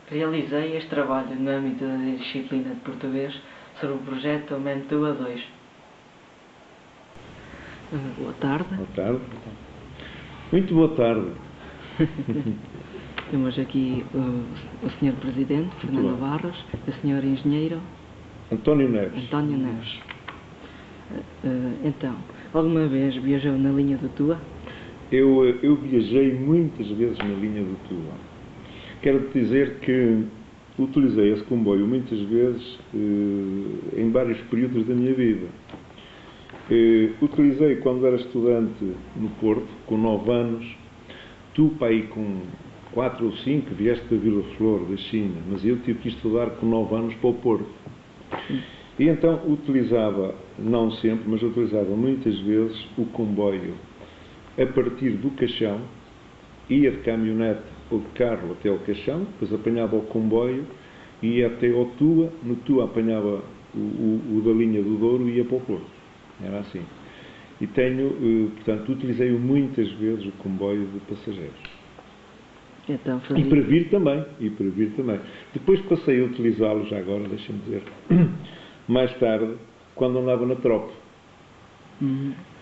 Realizei este trabalho no âmbito da disciplina de português sobre o projeto Aumento a 2. Boa tarde. Boa tarde. Muito boa tarde. Temos aqui o Sr. Presidente, Fernando Barros, e o Sr. Engenheiro António Neves. Então, alguma vez viajou na linha do Tua? Eu viajei muitas vezes na linha do Tua. Quero dizer que utilizei esse comboio muitas vezes em vários períodos da minha vida. Utilizei quando era estudante no Porto, com 9 anos. Tu, pai, com 4 ou 5, vieste da Vila Flor, da China, mas eu tive que estudar com 9 anos para o Porto. E então utilizava, não sempre, mas utilizava muitas vezes o comboio a partir do Caixão, ia de caminhonete ou de carro até ao Caixão, depois apanhava o comboio, ia até ao Tua, no Tua apanhava o da linha do Douro e ia para o Porto. Era assim. E portanto, utilizei muitas vezes o comboio de passageiros. Então, E para vir também. Depois passei a utilizá-lo, já agora, deixa-me dizer, mais tarde, quando andava na tropa.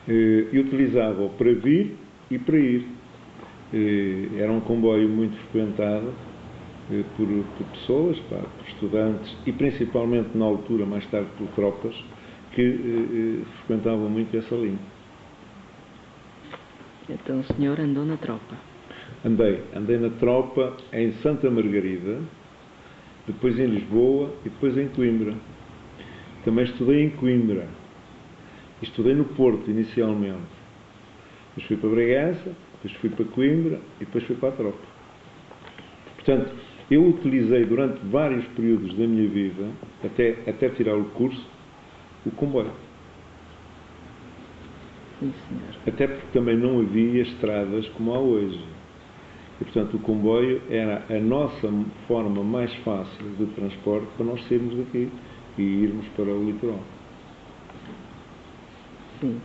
E utilizava-o para vir e para ir. Era um comboio muito frequentado por pessoas, por estudantes e principalmente na altura, mais tarde, por tropas, que frequentavam muito essa linha. Então o senhor andou na tropa? Andei na tropa em Santa Margarida, depois em Lisboa e depois em Coimbra. Também estudei em Coimbra. Estudei no Porto, inicialmente. Depois fui para Bragança, depois fui para Coimbra e depois fui para a tropa. Portanto, eu utilizei durante vários períodos da minha vida, até tirar o curso, o comboio. Sim, senhor. Até porque também não havia estradas como há hoje. E, portanto, o comboio era a nossa forma mais fácil de transporte para nós sairmos daqui e irmos para o litoral. Sim.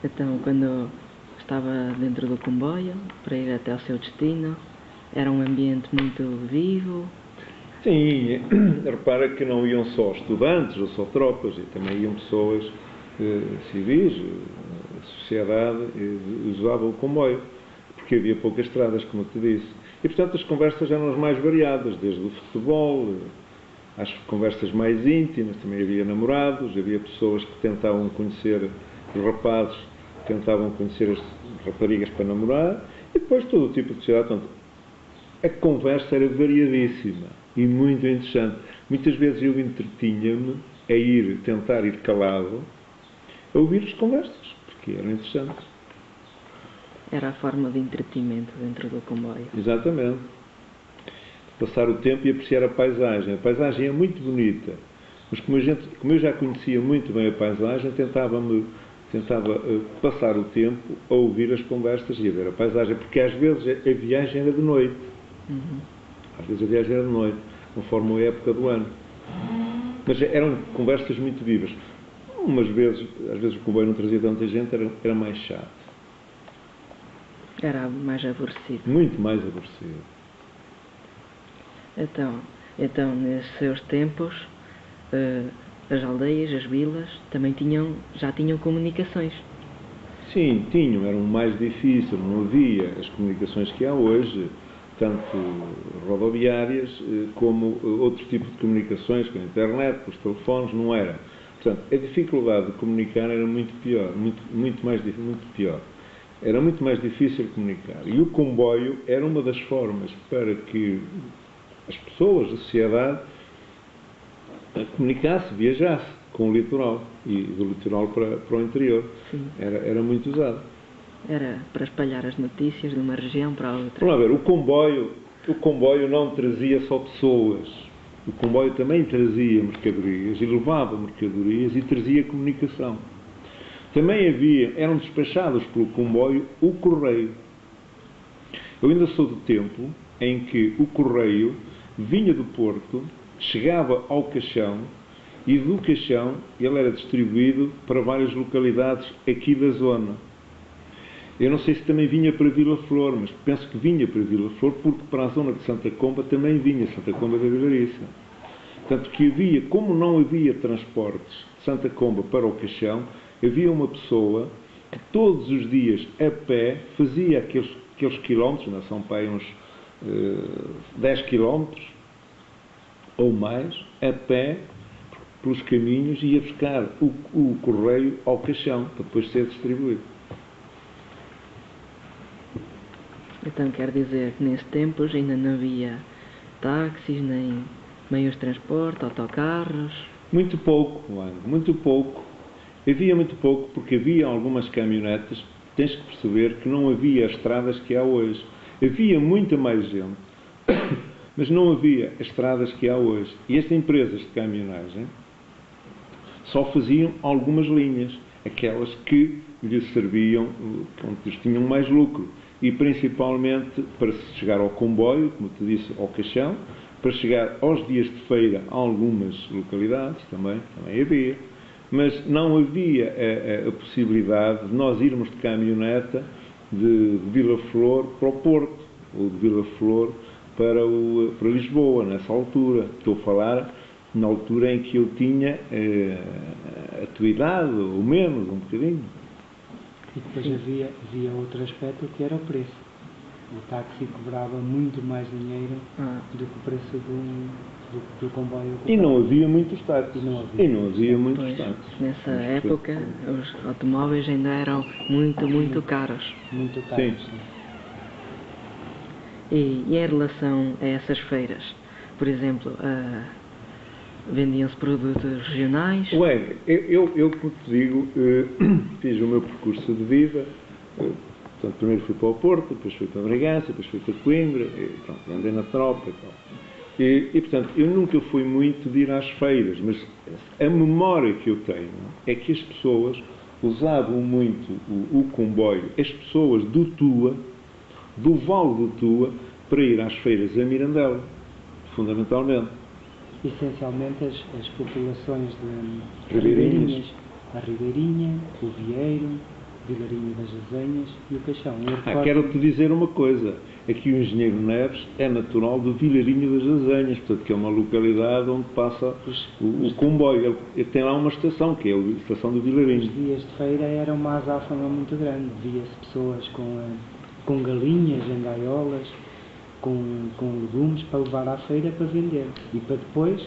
Então, quando estava dentro do comboio, para ir até ao seu destino, era um ambiente muito vivo? Sim, repara que não iam só estudantes ou só tropas, e também iam pessoas civis, a sociedade usava o comboio, porque havia poucas estradas, como eu te disse. E, portanto, as conversas eram as mais variadas, desde o futebol, às conversas mais íntimas, também havia namorados, havia pessoas que tentavam conhecer os rapazes, tentavam conhecer as raparigas para namorar, e depois todo o tipo de sociedade. Portanto, a conversa era variadíssima e muito interessante. Muitas vezes eu entretinha-me a tentar ir calado, a ouvir as conversas, porque eram interessantes. Era a forma de entretenimento dentro do comboio. Exatamente. Passar o tempo e apreciar a paisagem. A paisagem é muito bonita, mas como eu já conhecia muito bem a paisagem, tentava passar o tempo a ouvir as conversas e a ver a paisagem, porque às vezes a viagem era de noite. Às vezes a viagem era de noite, conforme a época do ano. Mas eram conversas muito vivas. Às vezes o comboio não trazia tanta gente, era mais chato. Era mais aborrecido. Muito mais aborrecido. Então nesses seus tempos, as aldeias, as vilas, também já tinham comunicações? Sim, tinham. Eram mais difíceis. Não havia as comunicações que há hoje, tanto rodoviárias como outro tipo de comunicações, com a internet, com os telefones, não era. Portanto, a dificuldade de comunicar era muito pior, muito pior. Era muito mais difícil comunicar. E o comboio era uma das formas para que as pessoas, a sociedade, comunicasse, viajasse com o litoral e do litoral para o interior. Sim. Era muito usado. Era para espalhar as notícias de uma região para a outra. Vamos ver, o comboio não trazia só pessoas. O comboio também trazia mercadorias e levava mercadorias e trazia comunicação. Também eram despachados pelo comboio o correio. Eu ainda sou do tempo em que o correio vinha do Porto, chegava ao Caixão e do Caixão ele era distribuído para várias localidades aqui da zona. Eu não sei se também vinha para Vila Flor, mas penso que vinha para Vila Flor, porque para a zona de Santa Comba também vinha, Santa Comba da Vilariça. Tanto que havia, como não havia transportes de Santa Comba para o Caixão, havia uma pessoa que todos os dias, a pé, fazia aqueles quilómetros, não são para aí uns 10 quilómetros ou mais, a pé, pelos caminhos, e ia buscar o correio ao Caixão, para depois ser distribuído. Então quer dizer que nesses tempos ainda não havia táxis, nem meios de transporte, autocarros? Muito pouco, Wang, muito pouco. Havia muito pouco, porque havia algumas caminhonetas. Tens que perceber que não havia as estradas que há hoje. Havia muita mais gente, mas não havia as estradas que há hoje. E estas empresas de caminhonagem só faziam algumas linhas, aquelas que lhes serviam, onde eles tinham mais lucro. E principalmente para se chegar ao comboio, como te disse, ao Caixão, para chegar aos dias de feira a algumas localidades, também havia. Mas não havia a possibilidade de nós irmos de caminhoneta de Vila Flor para o Porto, ou de Vila Flor para Lisboa, nessa altura. Estou a falar na altura em que eu tinha a tua idade, ou menos, um bocadinho. E depois havia outro aspecto que era o preço. O táxi cobrava muito mais dinheiro do que o preço do comboio. E não havia muitos táxis. E não havia muitos táxis. Nessa época, os automóveis ainda eram muito caros. Muito caros, sim. E em relação a essas feiras, por exemplo, vendiam-se produtos regionais? Ué, eu como te digo, fiz o meu percurso de vida. Portanto, primeiro fui para o Porto, depois fui para Bragança, depois fui para Coimbra, e pronto, andei na tropa e tal. E, portanto, eu nunca fui muito de ir às feiras, mas a memória que eu tenho é que as pessoas usavam muito o comboio, as pessoas do Tua, do Vale do Tua, para ir às feiras a Mirandela, fundamentalmente. Essencialmente as populações de Ribeirinhas. A Ribeirinha, o Vieiro, Vilarinho das Azenhas e o Caixão. Quero-te dizer uma coisa. Aqui o Engenheiro Neves é natural do Vilarinho das Azenhas, portanto, que é uma localidade onde passa o comboio. Ele tem lá uma estação, que é a estação do Vilarinho. Os dias de feira era uma azáfama muito grande. Via-se pessoas com galinhas em gaiolas, com legumes para levar à feira para vender. E para depois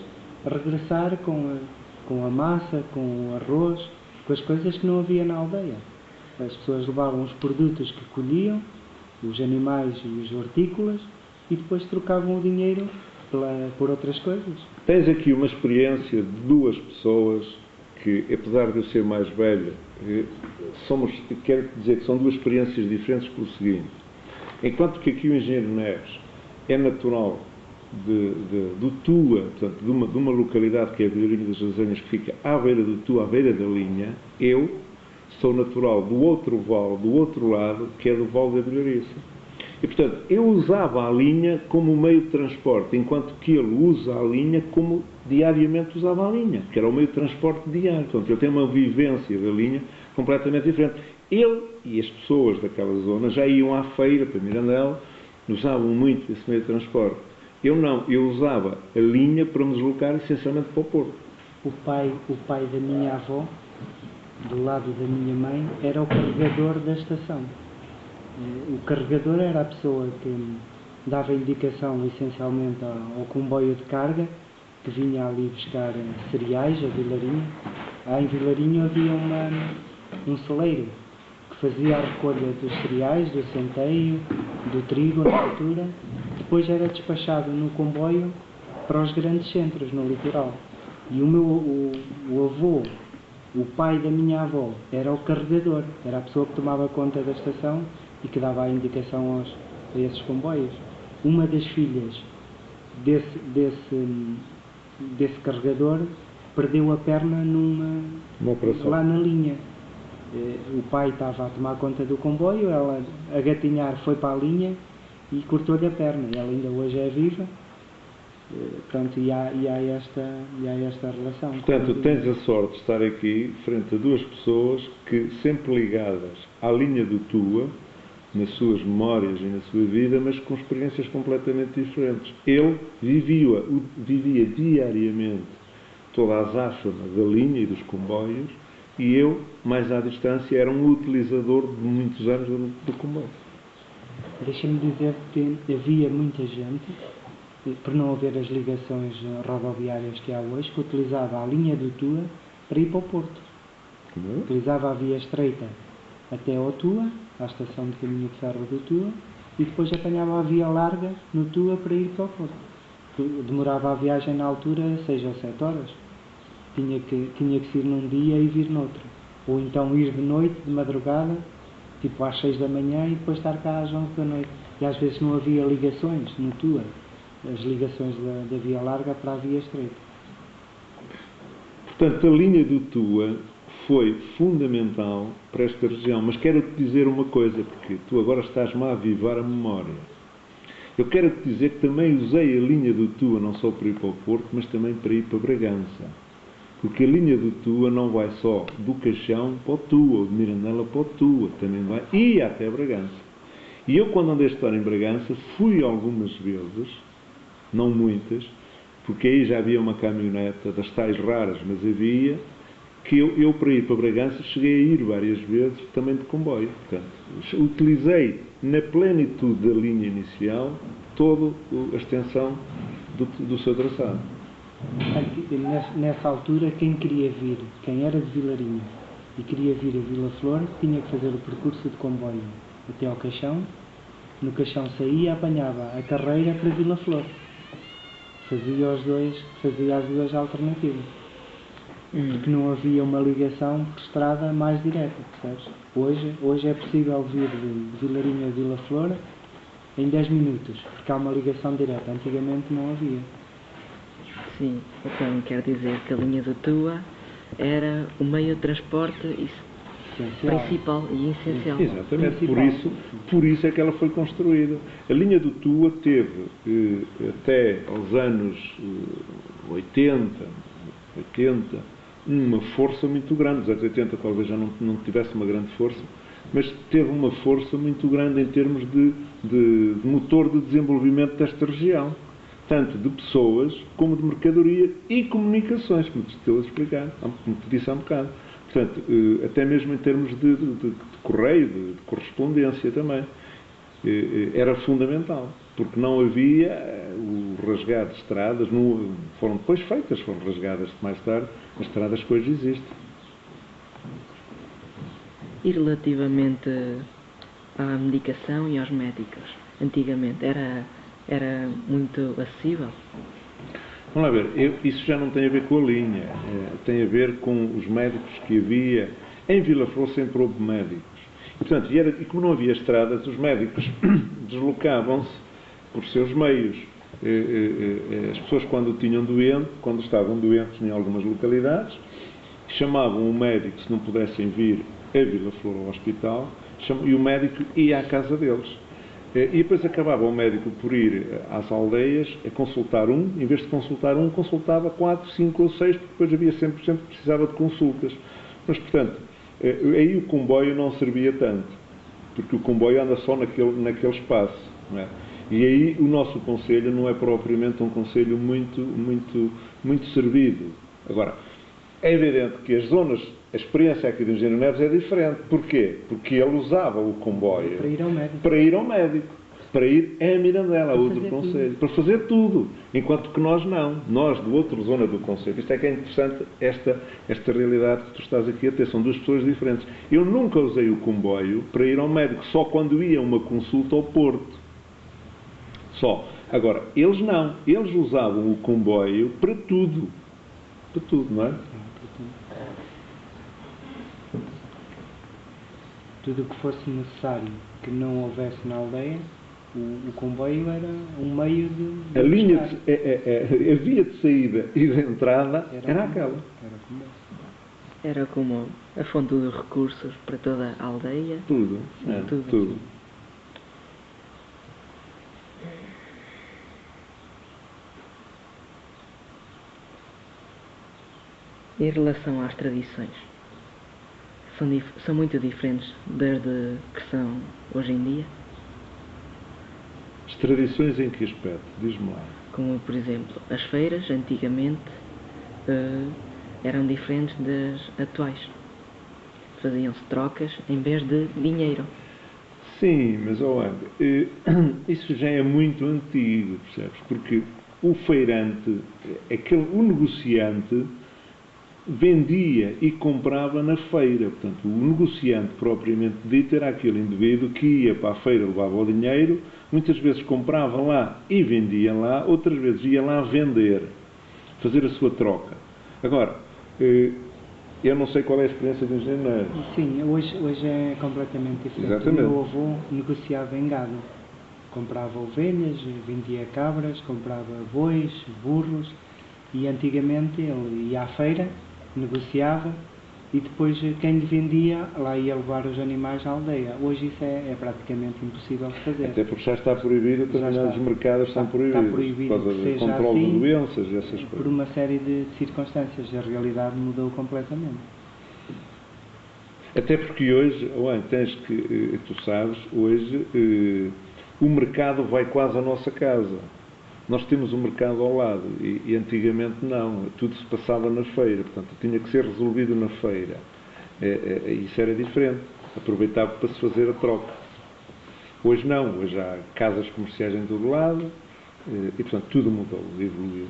regressar com a massa, com o arroz, com as coisas que não havia na aldeia. As pessoas levavam os produtos que colhiam, os animais e os hortícolas, e depois trocavam o dinheiro por outras coisas. Tens aqui uma experiência de duas pessoas que, apesar de eu ser mais velho, quero dizer que são duas experiências diferentes pelo seguinte. Enquanto que aqui o Engenheiro Neves é natural do Tua, portanto, de uma localidade que é a Vilarinho das Azenhas, que fica à beira do Tua, à beira da linha, eu sou natural do outro vale, do outro lado, que é do Vale da Vilariça. E, portanto, eu usava a linha como meio de transporte, enquanto que ele usa a linha como diariamente usava a linha, que era o meio de transporte diário. Portanto, ele tem uma vivência da linha completamente diferente. Ele e as pessoas daquela zona já iam à feira, para Mirandela, usavam muito esse meio de transporte. Eu não, eu usava a linha para me deslocar essencialmente para o Porto. O pai da minha avó, do lado da minha mãe, era o carregador da estação. O carregador era a pessoa que dava indicação essencialmente ao comboio de carga que vinha ali buscar cereais a Vilarinho. Em Vilarinho havia um celeiro que fazia a recolha dos cereais, do centeio, do trigo na altura. Depois era despachado no comboio para os grandes centros, no litoral. E o avô, o pai da minha avó, era o carregador, era a pessoa que tomava conta da estação e que dava a indicação a esses comboios. Uma das filhas desse carregador perdeu a perna lá na linha. O pai estava a tomar conta do comboio, ela a gatinhar foi para a linha e cortou-lhe a perna. Ela ainda hoje é viva Pronto, e há esta relação. Portanto, tens a sorte de estar aqui frente a duas pessoas que sempre ligadas à linha do Tua, nas suas memórias e na sua vida, mas com experiências completamente diferentes. Ele vivia diariamente toda a azáfama da linha e dos comboios, e eu, mais à distância, era um utilizador de muitos anos do comboio. Deixa-me dizer que havia muita gente, por não haver as ligações rodoviárias que há hoje, que utilizava a linha do Tua para ir para o Porto. Utilizava a via estreita até ao Tua, à estação de caminho de ferro do Tua, e depois apanhava a via larga no Tua para ir para o Porto. Demorava a viagem na altura 6 ou 7 horas. Tinha que se ir num dia e vir noutro. Ou então ir de noite, de madrugada, tipo às 6 da manhã, e depois estar cá às 11 da noite. E às vezes não havia ligações no Tua, as ligações da via larga para a via estreita. Portanto, a linha do Tua foi fundamental para esta região. Mas quero-te dizer uma coisa, porque tu agora estás-me a avivar a memória. Eu quero-te dizer que também usei a linha do Tua não só para ir para o Porto, mas também para ir para Bragança. Porque a linha do Tua não vai só do Caixão para o Tua, ou de Mirandela para o Tua, também vai, e até Bragança. E eu, quando andei a estudar em Bragança, fui algumas vezes, não muitas, porque aí já havia uma caminhoneta das tais raras, mas havia, que eu para ir para Bragança cheguei a ir várias vezes também de comboio. Portanto, utilizei na plenitude da linha inicial toda a extensão do seu traçado. Nessa altura, quem queria vir, quem era de Vilarinho e queria vir a Vila Flor, tinha que fazer o percurso de comboio até ao Caixão. No Caixão saía, apanhava a carreira para Vila Flor. Fazia as duas alternativas. Porque não havia uma ligação por estrada mais direta, percebes? Hoje é possível vir de Vilarinho a Vila Flor em 10 minutos, porque há uma ligação direta. Antigamente não havia. Sim, então quer dizer que a linha do Tua era o meio de transporte principal e essencial. Exatamente, por isso é que ela foi construída. A linha do Tua teve até aos anos 80, uma força muito grande. Nos anos 80 talvez já não tivesse uma grande força, mas teve uma força muito grande em termos de motor de desenvolvimento desta região. Tanto de pessoas, como de mercadoria e comunicações, como te estou a explicar, como te disse há um bocado. Portanto, até mesmo em termos de correio, de correspondência também. Era fundamental, porque não havia o rasgar de estradas, foram depois feitas, foram rasgadas mais tarde, as estradas que hoje existem. E relativamente à medicação e aos médicos, antigamente era muito acessível? Vamos lá ver, isso já não tem a ver com a linha, tem a ver com os médicos que havia. Em Vila Flor sempre houve médicos. E, portanto, e como não havia estradas, os médicos deslocavam-se por seus meios. As pessoas quando estavam doentes em algumas localidades, chamavam o médico, se não pudessem vir a Vila Flor ao hospital, e o médico ia à casa deles. E depois acabava o médico por ir às aldeias a consultar em vez de consultar consultava 4, 5 ou 6, porque depois havia sempre precisava de consultas. Mas, portanto, aí o comboio não servia tanto, porque o comboio anda só naquele espaço, não é? E aí o nosso concelho não é propriamente um concelho muito servido. Agora, é evidente que a experiência aqui do Engenheiro Neves é diferente. Porquê? Porque ele usava o comboio para ir ao médico, para ir a Mirandela, a outro concelho, para fazer tudo, enquanto que nós não. Nós, do outro zona do concelho. Isto é que é interessante, esta realidade que tu estás aqui a ter. São duas pessoas diferentes. Eu nunca usei o comboio para ir ao médico, só quando ia a uma consulta ao Porto. Só. Agora, eles não. Eles usavam o comboio para tudo. Para tudo, não é? Tudo o que fosse necessário que não houvesse na aldeia, o comboio era um meio de a via de saída e de entrada era aquela. Era como a fonte de recursos para toda a aldeia. Tudo. Tudo. Em relação às tradições, são muito diferentes desde que são hoje em dia? As tradições em que aspecto? Diz-me lá. Como, por exemplo, as feiras antigamente eram diferentes das atuais. Faziam-se trocas em vez de dinheiro. Sim, mas olha, isso já é muito antigo, percebes? Porque o feirante, o negociante, vendia e comprava na feira. Portanto, o negociante propriamente dito era aquele indivíduo que ia para a feira, levava o dinheiro, muitas vezes comprava lá e vendia lá, outras vezes ia lá vender, fazer a sua troca. Agora, eu não sei qual é a experiência dos engenheiros. Sim, hoje é completamente diferente. Exatamente. O meu avô negociava em gado. Comprava ovelhas, vendia cabras, comprava bois, burros, e antigamente ele ia à feira, negociava, e depois quem lhe vendia lá ia levar os animais à aldeia. Hoje isso é praticamente impossível de fazer. Até porque já está proibido, determinados mercados estão proibidos. Está proibido por causa que do seja controle assim, de doenças e essas por coisas. uma série de circunstâncias. A realidade mudou completamente. Até porque hoje, tu sabes, hoje o mercado vai quase à nossa casa. Nós temos um mercado ao lado e antigamente não, tudo se passava na feira, portanto tinha que ser resolvido na feira. Isso era diferente, aproveitava para se fazer a troca. Hoje não, hoje há casas comerciais em todo lado e portanto tudo mudou, evoluiu.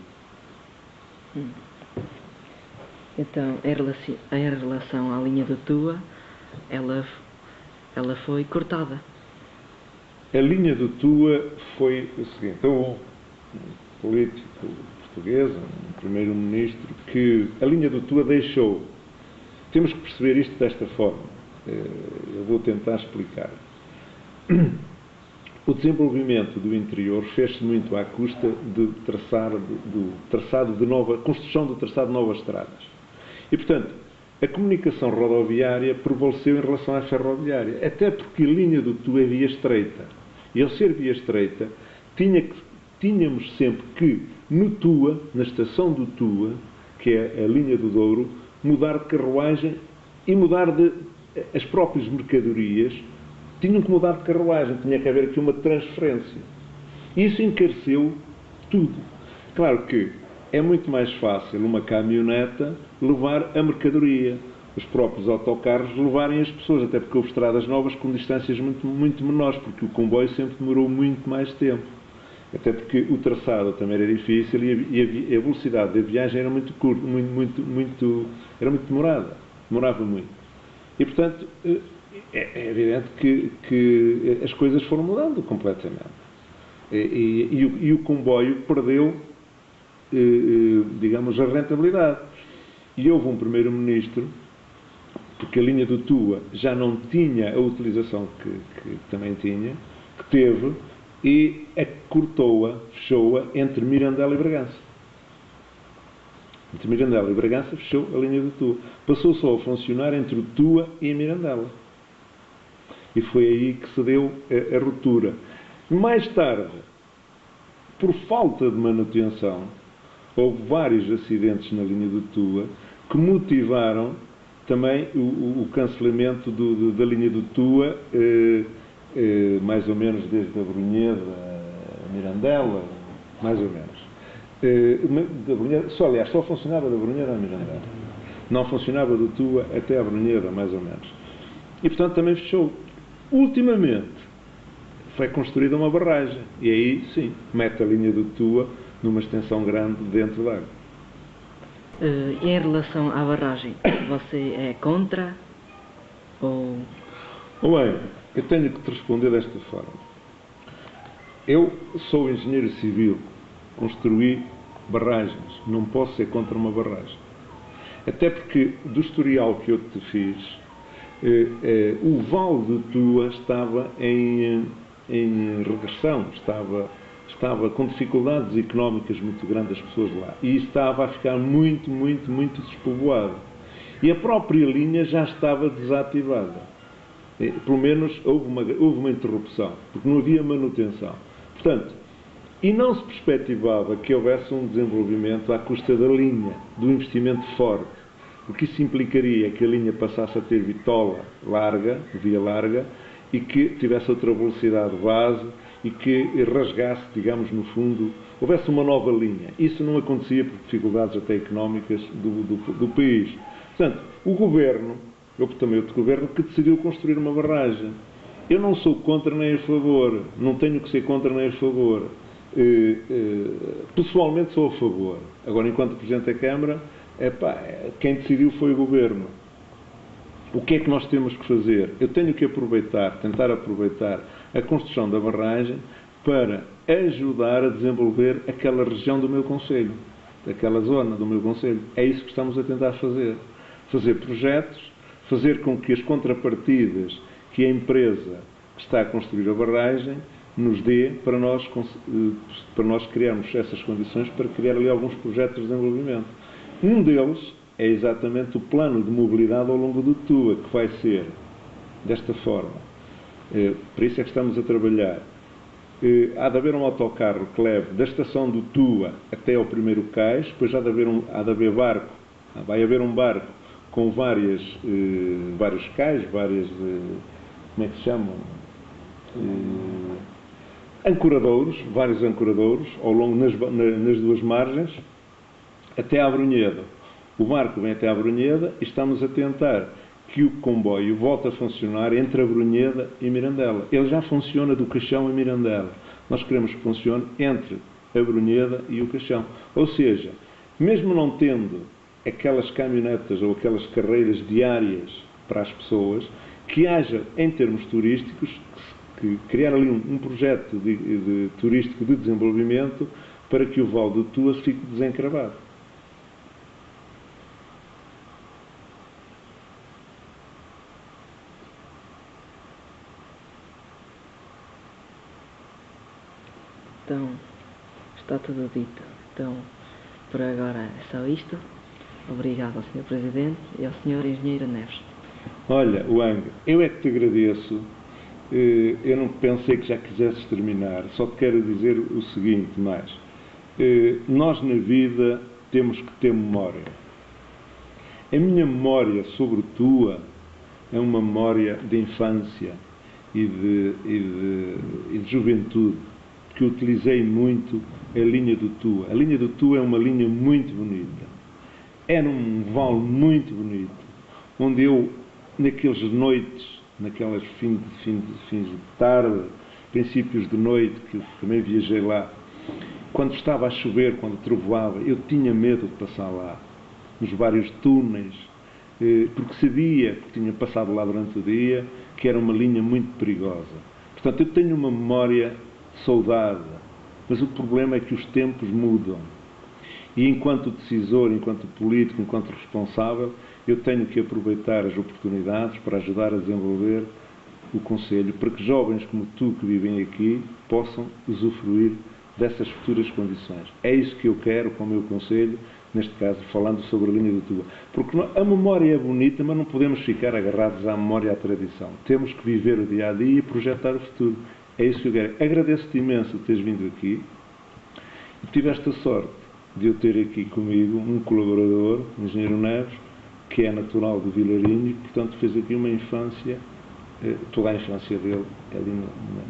Então, em relação à linha do Tua, ela foi cortada. A linha do Tua foi o seguinte: um político português, um primeiro-ministro, que a linha do Tua deixou. Temos que perceber isto desta forma. Eu vou tentar explicar. O desenvolvimento do interior fez-se muito à custa de construção do traçado de novas estradas. E, portanto, a comunicação rodoviária prevaleceu em relação à ferroviária, até porque a linha do Tua é via estreita. E, ao ser via estreita, tínhamos sempre que, no Tua, na estação do Tua, que é a linha do Douro, mudar de carruagem e mudar as próprias mercadorias, tinham que mudar de carruagem, tinha que haver aqui uma transferência. Isso encareceu tudo. Claro que é muito mais fácil uma caminhoneta levar a mercadoria, os próprios autocarros levarem as pessoas, até porque houve estradas novas com distâncias muito, muito menores, porque o comboio sempre demorou muito mais tempo. Até porque o traçado também era difícil e a velocidade da viagem era muito curta, era muito demorava muito. E, portanto, é evidente que as coisas foram mudando completamente. E o comboio perdeu, digamos, a rentabilidade. E houve um primeiro-ministro, porque a linha do Tua já não tinha a utilização que também tinha, que teve, e cortou-a, fechou-a entre Mirandela e Bragança. Entre Mirandela e Bragança fechou a linha do Tua. Passou só a funcionar entre o Tua e a Mirandela. E foi aí que se deu a ruptura. Mais tarde, por falta de manutenção, houve vários acidentes na linha do Tua que motivaram também o cancelamento da linha do Tua, mais ou menos desde a Brunheda a Mirandela, mais ou menos. Só funcionava da Brunheda a Mirandela. Não funcionava do Tua até a Brunheda, mais ou menos. E, portanto, também fechou. Ultimamente, foi construída uma barragem. E aí, sim, mete a linha do Tua numa extensão grande dentro da água. Em relação à barragem, você é contra ou... Bem, eu tenho que te responder desta forma. Eu sou engenheiro civil, construí barragens, não posso ser contra uma barragem. Até porque, do historial que eu te fiz, o Vale do Tua estava em regressão, estava com dificuldades económicas muito grandes as pessoas lá. E estava a ficar muito, muito, muito despovoado. E a própria linha já estava desativada. Pelo menos houve uma interrupção, porque não havia manutenção. Portanto, e não se perspectivava que houvesse um desenvolvimento à custa da linha, do investimento forte. O que isso implicaria é que a linha passasse a ter via larga, e que tivesse outra velocidade base e que rasgasse, digamos, no fundo, houvesse uma nova linha. Isso não acontecia por dificuldades até económicas do país. Portanto, o governo, houve também outro governo que decidiu construir uma barragem. Eu não sou contra nem a favor, não tenho que ser contra nem a favor. Pessoalmente sou a favor. Agora, enquanto Presidente da Câmara, quem decidiu foi o governo. O que é que nós temos que fazer? Eu tenho que tentar aproveitar a construção da barragem para ajudar a desenvolver aquela região do meu concelho, aquela zona do meu concelho. É isso que estamos a tentar fazer. Fazer projetos, fazer com que as contrapartidas que a empresa que está a construir a barragem nos dê para nós criarmos essas condições para criar ali alguns projetos de desenvolvimento. Um deles é exatamente o plano de mobilidade ao longo do TUA, que vai ser desta forma. Por isso é que estamos a trabalhar. Há de haver um autocarro que leve da estação do TUA até ao primeiro cais, depois há de haver barco. Vai haver um barco com vários cais, como é que se chamam? Ancoradouros, vários ancoradouros, ao longo nas duas margens, até à Brunheda. O barco vem até à Brunheda e estamos a tentar que o comboio volte a funcionar entre a Brunheda e Mirandela. Ele já funciona do Caixão a Mirandela. Nós queremos que funcione entre a Brunheda e o Caixão. Ou seja, mesmo não tendo aquelas caminhonetas ou aquelas carreiras diárias para as pessoas, que haja, em termos turísticos, que criar ali um projeto turístico de desenvolvimento para que o Val do Tua fique desencravado. Então, está tudo dito. Então, por agora é só isto. Obrigado ao Sr. Presidente e ao Sr. Engenheiro Neves. Olha, Wang, eu é que te agradeço. Eu não pensei que já quisesses terminar. Só te quero dizer o seguinte, mais. Nós na vida temos que ter memória. A minha memória sobre tua é uma memória de infância e de juventude, que utilizei muito a linha do Tua. A linha do Tua é uma linha muito bonita. Era um vale muito bonito, onde eu, naquelas noites, naquelas fins de tarde, princípios de noite, que eu também viajei lá, quando estava a chover, quando trovoava, eu tinha medo de passar lá, nos vários túneis, porque sabia que tinha passado lá durante o dia, que era uma linha muito perigosa. Portanto, eu tenho uma memória saudada, mas o problema é que os tempos mudam. E enquanto decisor, enquanto político, enquanto responsável, eu tenho que aproveitar as oportunidades para ajudar a desenvolver o Conselho, para que jovens como tu que vivem aqui possam usufruir dessas futuras condições. É isso que eu quero com o meu Conselho, neste caso falando sobre a linha do Tua. Porque a memória é bonita, mas não podemos ficar agarrados à memória e à tradição. Temos que viver o dia-a-dia e projetar o futuro. É isso que eu quero. Agradeço-te imenso de teres vindo aqui. Tiveste a sorte de eu ter aqui comigo um colaborador, o Engenheiro Neves, que é natural de Vilarinho e, portanto, fez aqui uma infância, toda a infância dele ali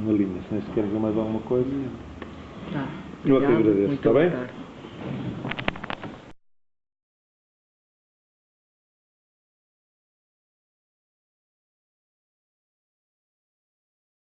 na linha. Se não se quer dizer mais alguma coisa, Tá. eu te agradeço. Muito Está bem? boa tarde.